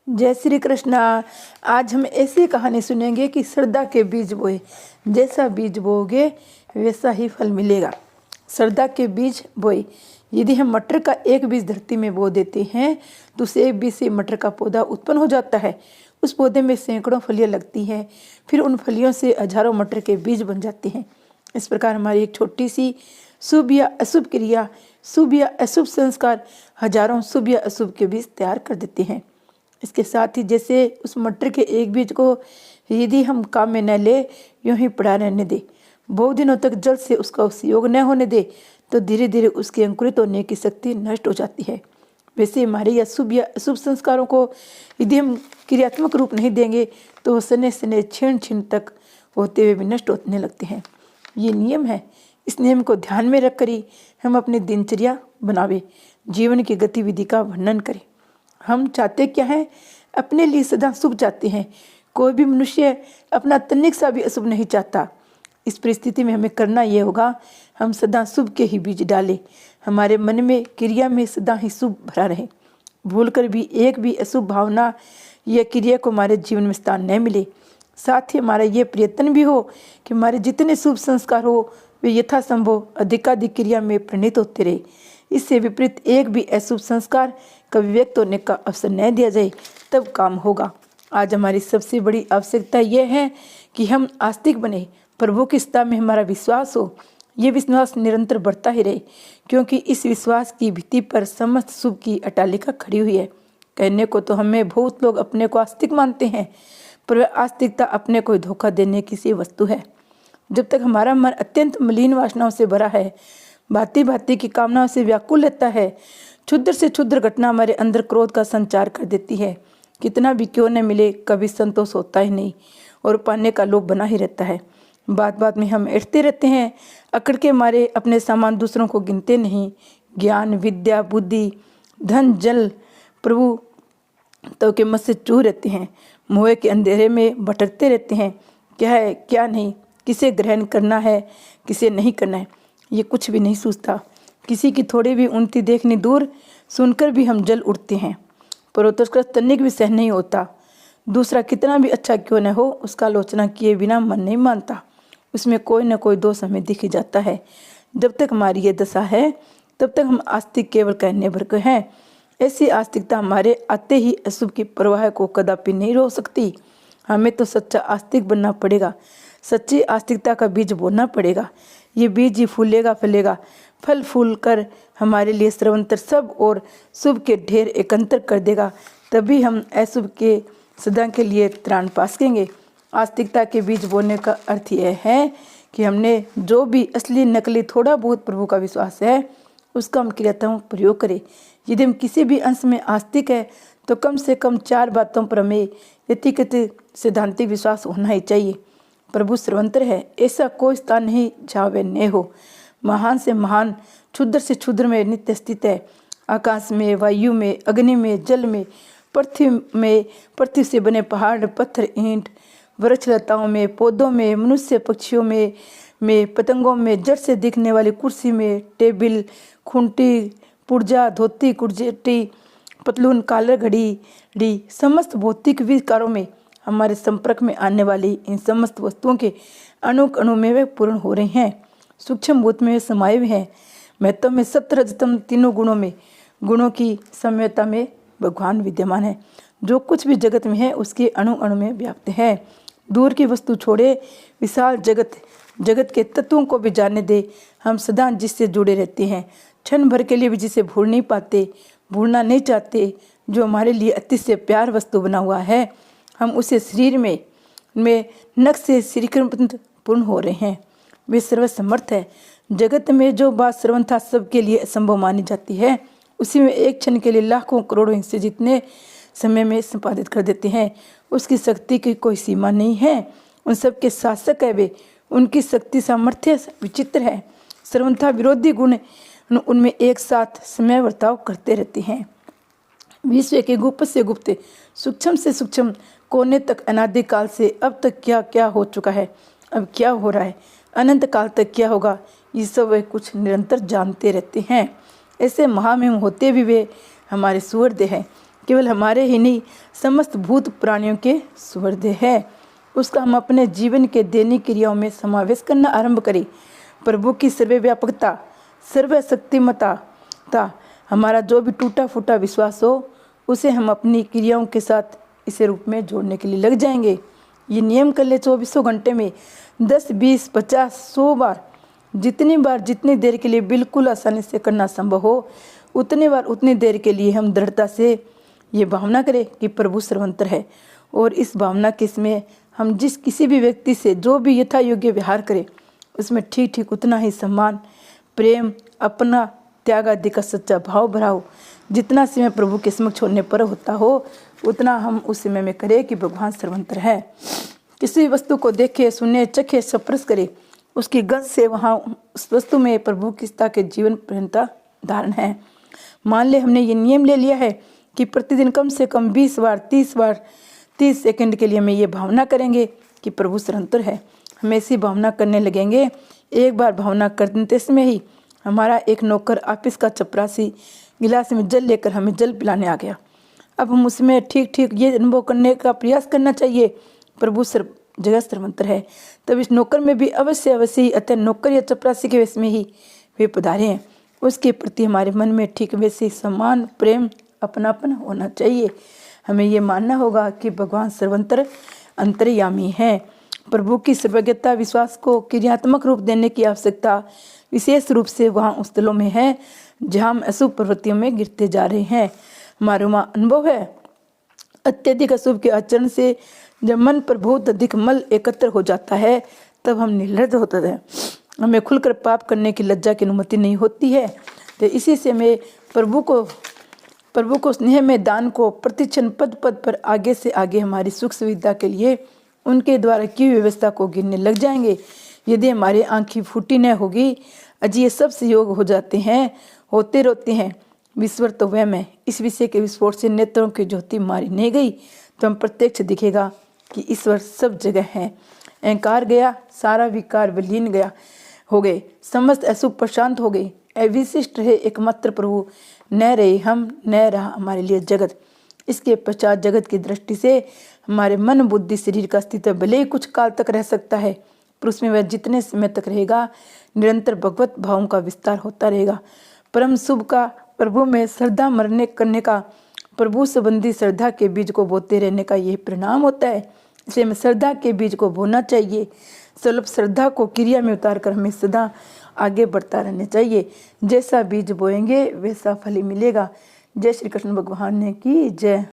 जय श्री कृष्णा। आज हम ऐसी कहानी सुनेंगे कि श्रद्धा के बीज बोए, जैसा बीज बोओगे वैसा ही फल मिलेगा। श्रद्धा के बीज बोए। यदि हम मटर का एक बीज धरती में बो देते हैं तो उस एक बीज से मटर का पौधा उत्पन्न हो जाता है। उस पौधे में सैकड़ों फलियां लगती हैं, फिर उन फलियों से हजारों मटर के बीज बन जाते हैं। इस प्रकार हमारी एक छोटी सी शुभ या अशुभ क्रिया, शुभ या अशुभ संस्कार हजारों शुभ या अशुभ के बीज तैयार कर देते हैं। इसके साथ ही जैसे उस मटर के एक बीज को यदि हम काम में न ले, यूं ही पड़ा रहने दे, बहुत दिनों तक जल से उसका उपयोग न होने दे, तो धीरे धीरे उसके अंकुरित होने की शक्ति नष्ट हो जाती है। वैसे हमारे अशुभ या अशुभ संस्कारों को यदि हम क्रियात्मक रूप नहीं देंगे तो सने सने क्षीण क्षीण तक होते हुए भी नष्ट होने लगते हैं। ये नियम है। इस नियम को ध्यान में रखकर ही हम अपनी दिनचर्या बनावे, जीवन की गतिविधि का वर्णन करें। हम चाहते क्या हैं? अपने लिए सदा शुभ चाहते हैं। कोई भी मनुष्य अपना तनिक सा भी अशुभ नहीं चाहता। इस परिस्थिति में हमें करना ये होगा, हम सदा शुभ के ही बीज डालें। हमारे मन में क्रिया में सदा ही शुभ भरा रहे। भूलकर भी एक भी अशुभ भावना या क्रिया को हमारे जीवन में स्थान न मिले। साथ ही हमारा ये प्रयत्न भी हो कि हमारे जितने शुभ संस्कार हो वे यथासंभव अधिकाधिक क्रिया में परिणित होते रहे। इससे विपरीत एक भी अशुभ संस्कार कभी व्यक्त होने का अवसर न दिया जाए, तब काम होगा। आज हमारी सबसे बड़ी आवश्यकता यह है कि हम आस्तिक बने, प्रभु की सत्ता में हमारा विश्वास हो। ये विश्वास निरंतर बढ़ता ही रहे, क्योंकि इस विश्वास की भित्ति पर समस्त शुभ की अटालिका खड़ी हुई है। कहने को तो हमें बहुत लोग अपने को आस्तिक मानते हैं, पर वह आस्तिकता अपने को धोखा देने की सी वस्तु है। जब तक हमारा मन अत्यंत मलिन वासनाओं से भरा है, भांति भांति की कामनाओं से व्याकुल रहता है, क्षुद्र से क्षुद्र घटना हमारे अंदर क्रोध का संचार कर देती है। कितना भी क्यों न मिले, कभी संतोष होता ही नहीं और पाने का लोभ बना ही रहता है। बात बात में हम ऐठते रहते हैं, अकड़ के मारे अपने सामान दूसरों को गिनते नहीं। ज्ञान, विद्या, बुद्धि, धन, जल प्रभु तो के मत से चूर रहते हैं। मोह के अंधेरे में भटकते रहते हैं। क्या है क्या नहीं, किसे ग्रहण करना है किसे नहीं करना है, ये कुछ भी नहीं सूझता। किसी की थोड़ी भी उन्नति देखनी दूर, सुनकर भी हम जल उठते हैं, पर उत्कृष्ट तनिक भी सहन नहीं होता। दूसरा कितना भी अच्छा क्यों न हो, उसका आलोचना किए बिना मन नहीं मानता। उसमें कोई न कोई दोष हमें दिख ही जाता है। जब तक हमारी ये दशा है तब तक हम आस्तिक केवल कहने भर के हैं। ऐसी आस्तिकता हमारे आते ही अशुभ की परवाह को कदापि नहीं रोक सकती। हमें तो सच्चा आस्तिक बनना पड़ेगा, सच्ची आस्तिकता का बीज बोना पड़ेगा। ये बीज ही फूलेगा फलेगा, फल फूल कर हमारे लिए सर्वंतर सब और शुभ के ढेर एकत्र कर देगा। तभी हम अशुभ के सदा के लिए त्राण पा सकेंगे। आस्तिकता के बीज बोने का अर्थ यह है कि हमने जो भी असली नकली थोड़ा बहुत प्रभु का विश्वास है उसका हम क्रियात्मक प्रयोग करें। यदि हम किसी भी अंश में आस्तिक है तो कम से कम 4 बातों पर हमें यतिकथित सिद्धांतिक विश्वास होना ही चाहिए। प्रभु सर्वंतर है, ऐसा कोई स्थान नहीं जहाँ वे न हो। महान से महान, क्षुद्र से क्षुद्र में नित्य स्थित है। आकाश में, वायु में, अग्नि में, जल में, पृथ्वी से बने पहाड़, पत्थर, ईंट, वृक्ष लताओं में, पौधों में, मनुष्य पक्षियों में पतंगों में, जड़ से दिखने वाली कुर्सी में, टेबिल, खूंटी, पुर्जा, धोती, कुर्जेटी, पतलून, कालर, घड़ी, समस्त भौतिक विकारों में हमारे संपर्क में आने वाली इन समस्त वस्तुओं के अणु अणु में वे पूर्ण हो रहे हैं। सूक्ष्म भूत में वे समाये हुए हैं। महत्व में सत्य रजतम तीनों गुणों में, गुणों की सम्यता में भगवान विद्यमान है। जो कुछ भी जगत में है उसके अणु अणु में व्याप्त है। दूर की वस्तु छोड़े, विशाल जगत के तत्वों को भी जानने दे। हम सदा जिससे जुड़े रहते हैं, क्षण भर के लिए भी जिसे भूल नहीं पाते, भूलना नहीं चाहते, जो हमारे लिए अति से प्यार वस्तु बना हुआ है, हम उसे शरीर में नख से श्रीकृत पूर्ण हो रहे हैं। वे सर्वसमर्थ है। जगत में जो बात सर्वथा सबके लिए असंभव मानी जाती है, उसी में एक क्षण के लिए लाखों करोड़ों हिस्से जितने समय में संपादित कर देते हैं। उसकी शक्ति की कोई सीमा नहीं है। उन सबके शासक है वे। उनकी शक्ति सामर्थ्य विचित्र है। सर्वथा विरोधी गुण उनमें एक साथ समय वर्ताव करते रहते हैं। विश्व के गुप्त से गुप्त, सूक्ष्म से सूक्ष्म कोने तक अनादिकाल से अब तक क्या क्या हो चुका है, अब क्या हो रहा है, अनंत काल तक क्या होगा, ये सब वे कुछ निरंतर जानते रहते हैं। ऐसे महामहिम होते भी वे हमारे सुहृद हैं। केवल हमारे ही नहीं समस्त भूत प्राणियों के सुहृद है। उसका हम अपने जीवन के दैनिक क्रियाओं में समावेश करना आरंभ करें। प्रभु की सर्वव्यापकता, सर्वशक्तिमत्ता, हमारा जो भी टूटा फूटा विश्वास हो उसे हम अपनी क्रियाओं के साथ इसे रूप में जोड़ने के लिए लग जाएंगे। ये नियम कर ले 24 घंटे में 10, 20, 50, 100 बार, जितनी बार जितनी देर के लिए बिल्कुल आसानी से करना संभव हो उतनी बार उतनी देर के लिए हम दृढ़ता से ये भावना करें कि प्रभु सर्वंतर है। और इस भावना के इसमें हम जिस किसी भी व्यक्ति से जो भी यथा योग्य व्यवहार करें उसमें ठीक ठीक उतना ही सम्मान, प्रेम, अपना त्याग आदि का सच्चा भाव भरा हो। जितना समय प्रभु के समक्ष होने पर होता हो उतना हम उस समय में करें कि भगवान सर्वंतर है। किसी वस्तु को देखे, सुने, चखे, स्पर्श करे, उसकी गंध से वहाँ उस वस्तु में प्रभु की सत्ता के जीवन पर्यंत धारण है। मान ले हमने ये नियम ले लिया है कि प्रतिदिन कम से कम 20 बार, 30 बार, 30 सेकंड के लिए हमें ये भावना करेंगे कि प्रभु सर्वंतर है। हम ऐसी भावना करने लगेंगे। एक बार भावना करते समय ही हमारा एक नौकर ऑफिस का चपरासी गिलास में जल लेकर हमें जल पिलाने आ गया। अब हम उसमें ठीक ठीक ये अनुभव करने का प्रयास करना चाहिए प्रभु जगह सर्वंतर है। तब इस नौकर में भी अवश्य ही अतः नौकर या चपरासी के वेश में ही वे पधारे हैं। उसके प्रति हमारे मन में ठीक वैसे सम्मान, प्रेम, अपनापन होना चाहिए। हमें ये मानना होगा कि भगवान सर्वंतर अंतर्यामी है। प्रभु की सर्वज्ञता विश्वास को क्रियात्मक रूप देने की आवश्यकता विशेष रूप से वहाँ उस स्थलों में है जहाँ हम अशुभ प्रवृत्तियों में गिरते जा रहे हैं। हमारे वहाँ अनुभव है अत्यधिक अशुभ के आचरण से जब मन पर बहुत अधिक मल एकत्र हो जाता है तब हम निर्लज्ज होते हैं। हमें खुलकर पाप करने की लज्जा की अनुमति नहीं होती है। तो इसी से मैं प्रभु को स्नेह में दान को प्रतिक्षण पद पद पर आगे से आगे हमारी सुख सुविधा के लिए उनके द्वारा की व्यवस्था को गिनने लग जाएंगे। यदि हमारी आंखें फूटी न होगी, अजी ये सब सहयोग हो जाते हैं, होते रहते हैं। विश्वर तो वह में इस विषय के विस्फोट से नेत्रों की ज्योति मारी नहीं गई तो हम प्रत्यक्ष दिखेगा कि ईश्वर सब जगह है। अहंकार गया, सारा विकार विलीन गया हो गए, समस्त अशुभ प्रशांत हो गए। अविशिष्ट रहे एकमात्र प्रभु, न रहे हम, न रहा हमारे लिए जगत। इसके पश्चात जगत की दृष्टि से हमारे मन, बुद्धि, शरीर का अस्तित्व भले ही कुछ काल तक रह सकता है पर उसमें वह जितने समय तक रहेगा निरंतर भगवत भावों का विस्तार होता रहेगा। परम शुभ का प्रभु में श्रद्धा मरने करने का, प्रभु संबंधी श्रद्धा के बीज को बोते रहने का यही परिणाम होता है। इसलिए हमें श्रद्धा के बीज को बोना चाहिए। सुलभ श्रद्धा को क्रिया में उतार कर हमें सदा आगे बढ़ता रहना चाहिए। जैसा बीज बोएंगे वैसा फल ही मिलेगा। जय श्री कृष्ण भगवान ने की जय।